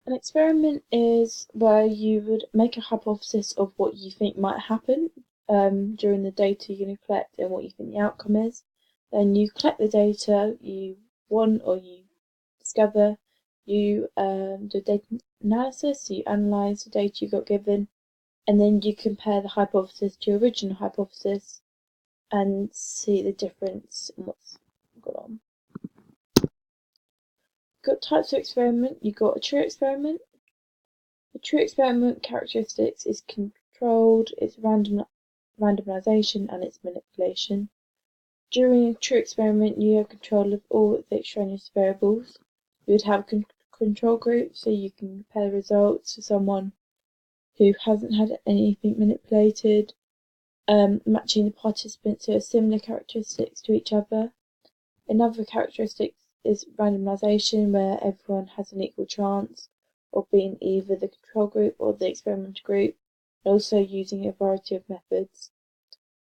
An experiment is where you would make a hypothesis of what you think might happen during the data you're going to collect and what you think the outcome is. Then you collect the data you want or you discover, you do data analysis, so you analyse the data you got given, and then you compare the hypothesis to your original hypothesis and see the difference in what's gone on. You've got types of experiment. You've got a true experiment. The true experiment characteristics is controlled, its randomization, and its manipulation. During a true experiment, you have control of all the extraneous variables. You would have a control group, so you can compare the results to someone who hasn't had anything manipulated, matching the participants who have similar characteristics to each other. Another characteristic is randomization, where everyone has an equal chance of being either the control group or the experimental group, and also using a variety of methods.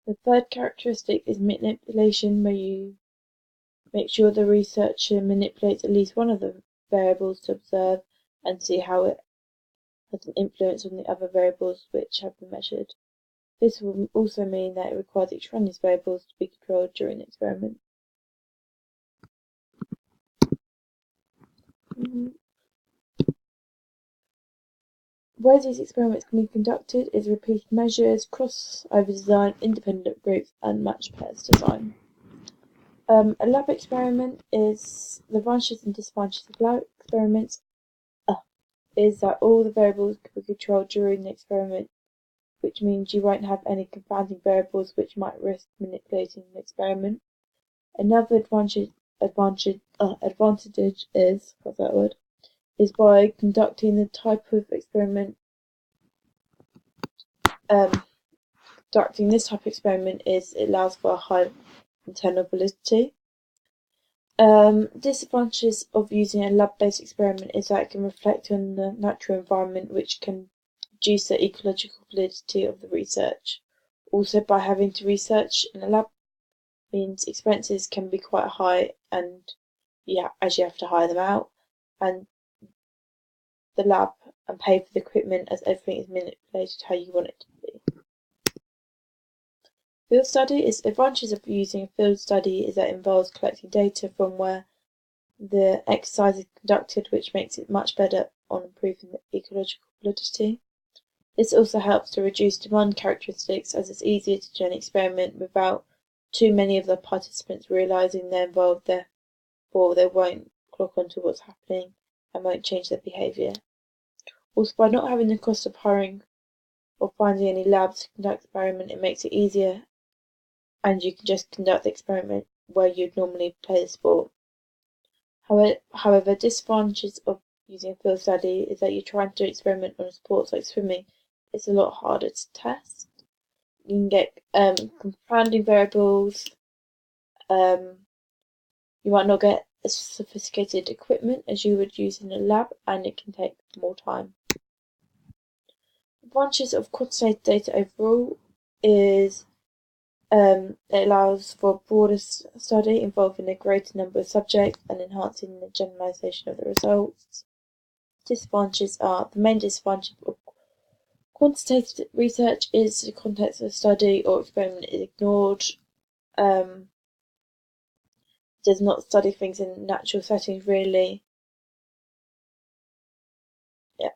The third characteristic is manipulation, where you make sure the researcher manipulates at least one of the variables to observe and see how it has an influence on the other variables which have been measured. This will also mean that it requires extraneous variables to be controlled during the experiment. Ways these experiments can be conducted is repeated measures, crossover design, independent groups, and matched pairs design. A lab experiment is the advantages and disadvantages of lab experiments is that all the variables can be controlled during the experiment, which means you won't have any confounding variables which might risk manipulating the experiment. Another advantage is by conducting the type of experiment. Conducting this type of experiment it allows for a high internal validity. Disadvantages of using a lab-based experiment is that it can reflect on the natural environment, which can reduce the ecological validity of the research. Also, by having to research in a lab means expenses can be quite high, and as you have to hire them out, and the lab and pay for the equipment as everything is manipulated how you want it to be. Field study is advantages of using a field study is that it involves collecting data from where the exercise is conducted, which makes it much better on improving the ecological validity. This also helps to reduce demand characteristics, as it's easier to do an experiment without too many of the participants realising they're involved, therefore they won't clock onto what's happening and won't change their behaviour. Also, by not having the cost of hiring or finding any labs to conduct the experiment, it makes it easier, and you can just conduct the experiment where you'd normally play the sport. However, disadvantages of using a field study is that you're trying to do an experiment on a sport like swimming. It's a lot harder to test. You can get confounding variables. You might not get as sophisticated equipment as you would use in a lab, and it can take more time. Advantages of quantitative data overall is it allows for a broader study involving a greater number of subjects and enhancing the generalisation of the results. Disadvantages are the main disadvantage of quantitative research is the context of the study or experiment is ignored. Does not study things in natural settings really. Yeah.